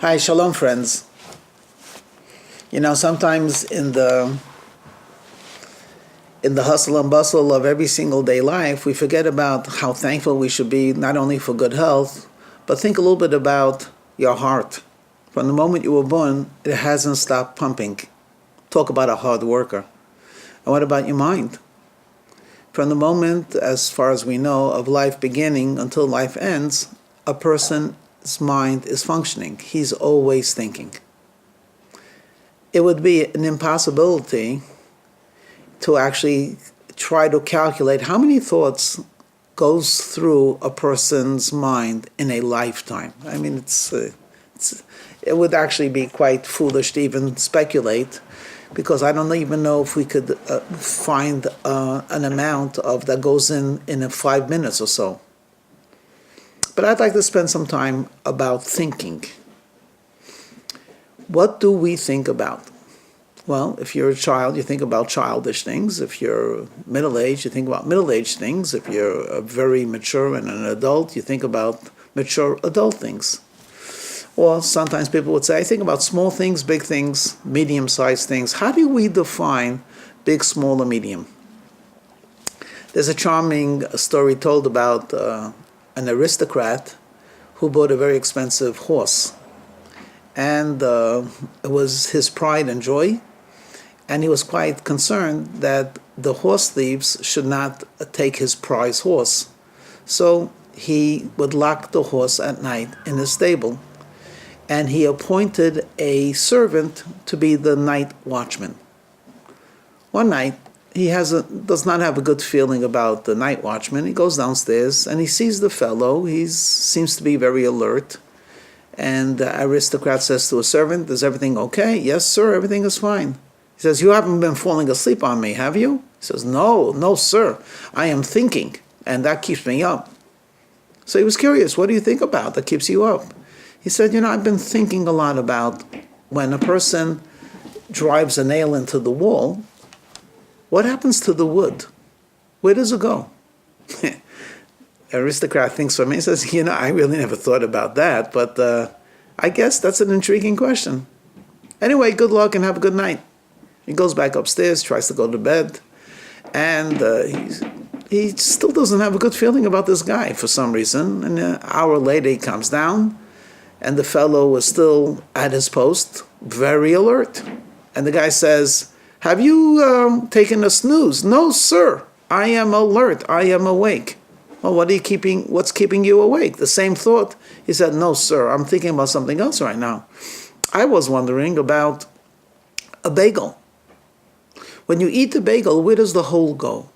Hi, shalom, friends. Sometimes in the hustle and bustle of every single day life, we forget about how thankful we should be, not only for good health, but think a little bit about your heart. From the moment you were born, it hasn't stopped pumping. Talk about a hard worker. And what about your mind? From the moment, as far as we know, of life beginning until life ends, a person's mind is functioning. He's always thinking. It would be an impossibility to actually try to calculate how many thoughts goes through a person's mind in a lifetime. I mean, it would actually be quite foolish to even speculate, because I don't even know if we could find an amount of that goes in 5 minutes or so. But I'd like to spend some time about thinking. What do we think about? Well, if you're a child, you think about childish things. If you're middle-aged, you think about middle-aged things. If you're very mature and an adult, you think about mature adult things. Or sometimes people would say, I think about small things, big things, medium-sized things. How do we define big, small, or medium? There's a charming story told about an aristocrat who bought a very expensive horse. And it was his pride and joy. And he was quite concerned that the horse thieves should not take his prize horse. So he would lock the horse at night in his stable. And he appointed a servant to be the night watchman. One night, he does not have a good feeling about the night watchman. He goes downstairs and he sees the fellow. He seems to be very alert. And the aristocrat says to a servant, is everything okay? Yes, sir, everything is fine. He says, you haven't been falling asleep on me, have you? He says, no, sir. I am thinking, and that keeps me up. So he was curious, what do you think about that keeps you up? He said, I've been thinking a lot about when a person drives a nail into the wall, what happens to the wood? Where does it go? Aristocrat thinks for me, he says, I really never thought about that, but I guess that's an intriguing question. Anyway, good luck and have a good night. He goes back upstairs, tries to go to bed, and he still doesn't have a good feeling about this guy for some reason. And an hour later, he comes down, and the fellow is still at his post, very alert. And the guy says, have you taken a snooze? No, sir. I am alert. I am awake. Well, what's keeping you awake? The same thought. He said, no, sir. I'm thinking about something else right now. I was wondering about a bagel. When you eat the bagel, where does the hole go?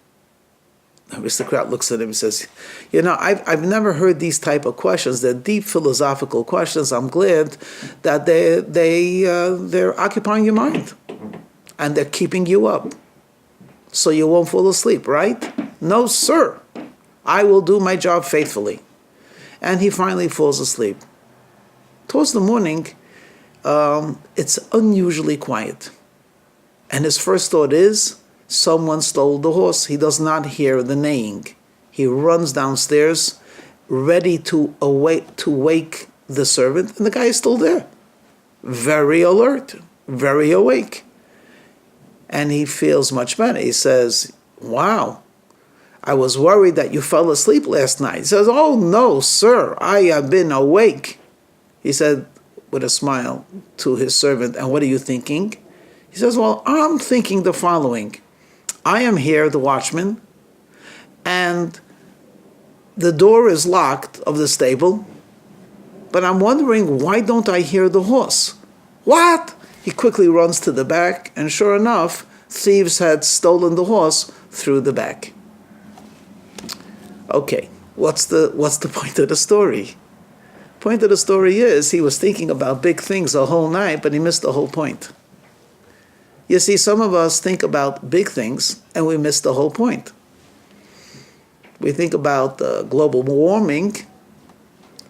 The aristocrat looks at him and says, I've never heard these type of questions. They're deep philosophical questions. I'm glad that they're occupying your mind. And they're keeping you up. So you won't fall asleep, right? No, sir. I will do my job faithfully. And he finally falls asleep. Towards the morning, it's unusually quiet. And his first thought is, someone stole the horse. He does not hear the neighing. He runs downstairs, ready to wake the servant, and the guy is still there. Very alert, very awake. And he feels much better. He says, wow, I was worried that you fell asleep last night. He says, oh, no, sir, I have been awake. He said with a smile to his servant, and what are you thinking? He says, well, I'm thinking the following. I am here, the watchman, and the door is locked of the stable, but I'm wondering, why don't I hear the horse? What? He quickly runs to the back, and sure enough, thieves had stolen the horse through the back. Okay, what's the point of the story? Point of the story is he was thinking about big things the whole night, but he missed the whole point. You see, some of us think about big things, and we miss the whole point. We think about global warming,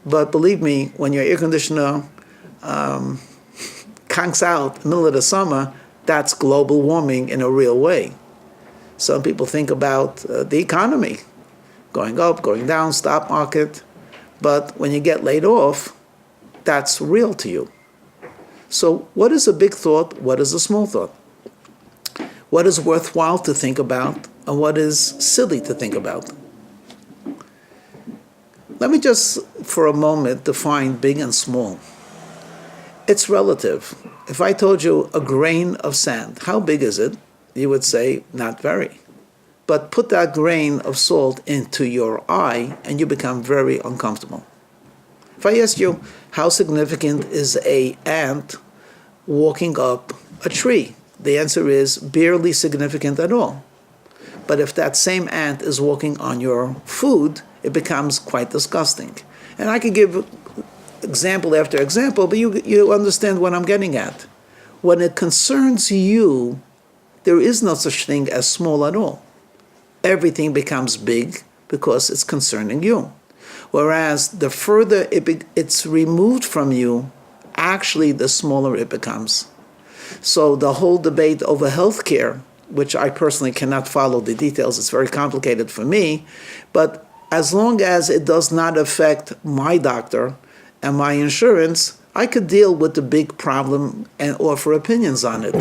but believe me, when your air conditioner conks out in the middle of the summer, that's global warming in a real way. Some people think about the economy, going up, going down, stock market. But when you get laid off, that's real to you. So what is a big thought? What is a small thought? What is worthwhile to think about and what is silly to think about? Let me just, for a moment, define big and small. It's relative. If I told you a grain of sand, how big is it? You would say, not very. But put that grain of salt into your eye and you become very uncomfortable. If I asked you, how significant is an ant walking up a tree? The answer is barely significant at all. But if that same ant is walking on your food, it becomes quite disgusting. And I could give example after example, but you understand what I'm getting at. When it concerns you, there is no such thing as small at all. Everything becomes big because it's concerning you. Whereas the further it's removed from you, actually the smaller it becomes. So the whole debate over healthcare, which I personally cannot follow the details, it's very complicated for me, but as long as it does not affect my doctor and my insurance, I could deal with the big problem and offer opinions on it.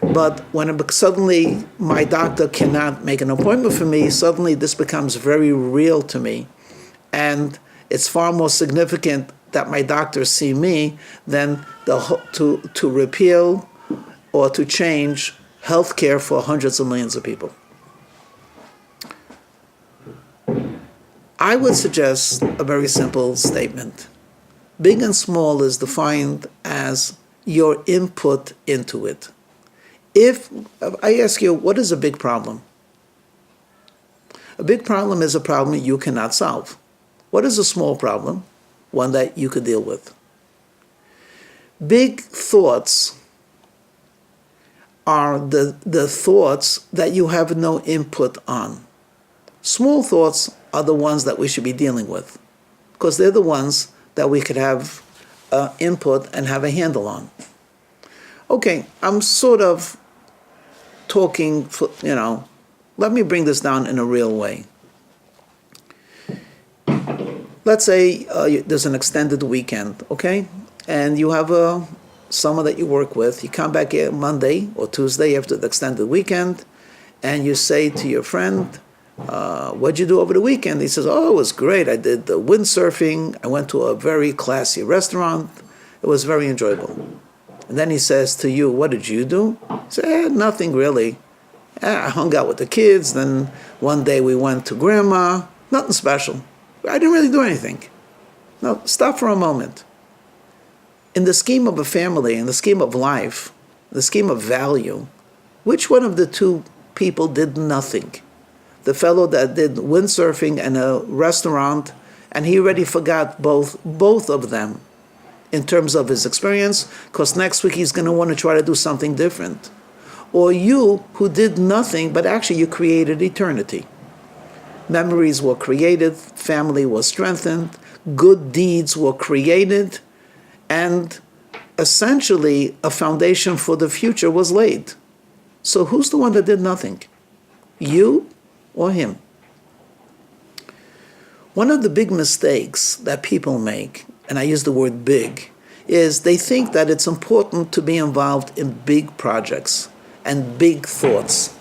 But when suddenly my doctor cannot make an appointment for me, suddenly this becomes very real to me. And it's far more significant that my doctors see me than to repeal or to change healthcare for hundreds of millions of people. I would suggest a very simple statement. Big and small is defined as your input into it. If I ask you, what is a big problem? A big problem is a problem you cannot solve. What is a small problem? One that you could deal with. Big thoughts are the thoughts that you have no input on. Small thoughts are the ones that we should be dealing with, because they're the ones that we could have input and have a handle on. Okay, I'm sort of talking, let me bring this down in a real way. Let's say there's an extended weekend, okay? And you have someone that you work with. You come back here Monday or Tuesday after the extended weekend, and you say to your friend, what'd you do over the weekend? He says, oh, it was great. I did the windsurfing. I went to a very classy restaurant. It was very enjoyable. And then he says to you, what did you do? You say, nothing really. I hung out with the kids. Then one day we went to grandma. Nothing special. I didn't really do anything. No, stop for a moment. In the scheme of a family, in the scheme of life, the scheme of value, which one of the two people did nothing? The fellow that did windsurfing and a restaurant, and he already forgot both of them in terms of his experience, because next week he's going to want to try to do something different. Or you, who did nothing, but actually you created eternity. Memories were created, family was strengthened, good deeds were created, and essentially a foundation for the future was laid. So who's the one that did nothing? You or him? One of the big mistakes that people make, and I use the word big, is they think that it's important to be involved in big projects and big thoughts.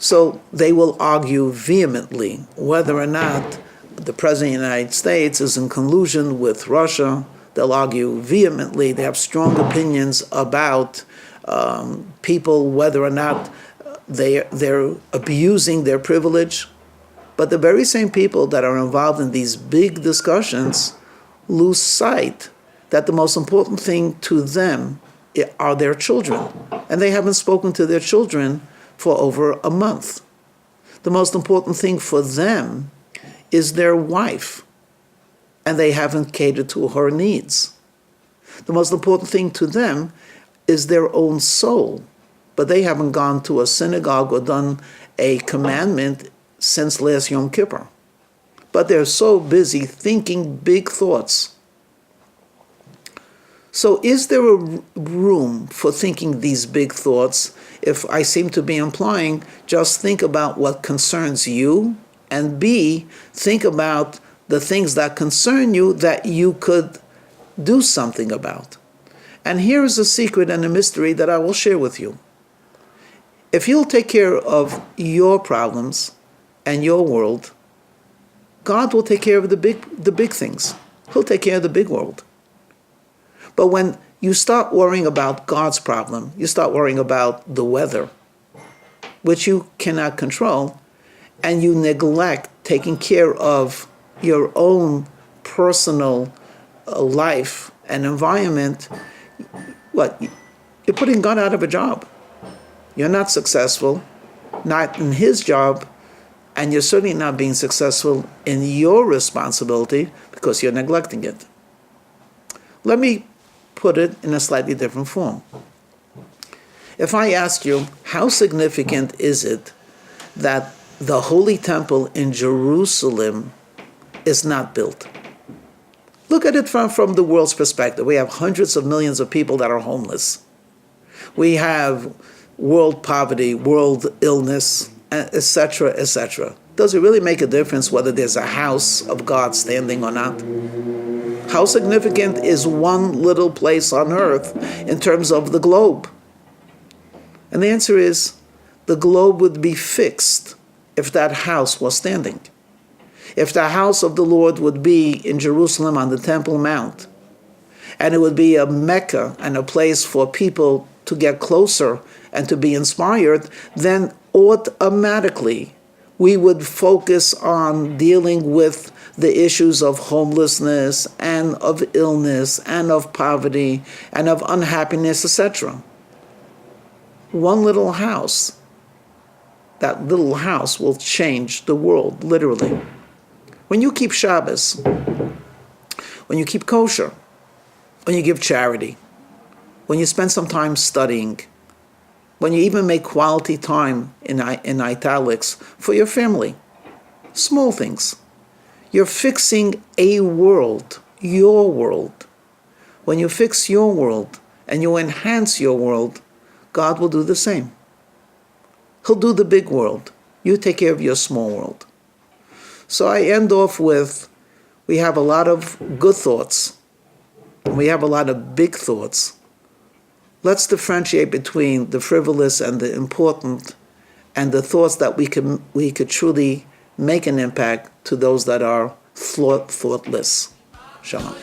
So they will argue vehemently whether or not the President of the United States is in collusion with Russia. They'll argue vehemently. They have strong opinions about people, whether or not they're abusing their privilege. But the very same people that are involved in these big discussions lose sight that the most important thing to them are their children. And they haven't spoken to their children for over a month. The most important thing for them is their wife, and they haven't catered to her needs. The most important thing to them is their own soul, but they haven't gone to a synagogue or done a commandment since last Yom Kippur. But they're so busy thinking big thoughts. So is there a room for thinking these big thoughts? If I seem to be implying, just think about what concerns you, and B, think about the things that concern you that you could do something about. And here is a secret and a mystery that I will share with you. If you'll take care of your problems and your world, God will take care of the big things. He'll take care of the big world. But when you start worrying about God's problem, you start worrying about the weather, which you cannot control, and you neglect taking care of your own personal life and environment, what? You're putting God out of a job. You're not successful, not in his job, and you're certainly not being successful in your responsibility because you're neglecting it. Let me put it in a slightly different form. If I asked you, how significant is it that the Holy Temple in Jerusalem is not built? Look at it from the world's perspective. We have hundreds of millions of people that are homeless. We have world poverty, world illness, etc., etc. Does it really make a difference whether there's a house of God standing or not? How significant is one little place on earth in terms of the globe? And the answer is, the globe would be fixed if that house was standing. If the house of the Lord would be in Jerusalem on the Temple Mount, and it would be a Mecca and a place for people to get closer and to be inspired, then automatically we would focus on dealing with the issues of homelessness and of illness and of poverty and of unhappiness, etc. One little house, that little house will change the world, literally. When you keep Shabbos, when you keep kosher, when you give charity, when you spend some time studying, when you even make quality time in italics for your family, small things, you're fixing a world, your world. When you fix your world and you enhance your world, God will do the same. He'll do the big world. You take care of your small world. So I end off with, we have a lot of good thoughts. We have a lot of big thoughts. Let's differentiate between the frivolous and the important, and the thoughts that we could truly make an impact to those that are thoughtless. Shalom.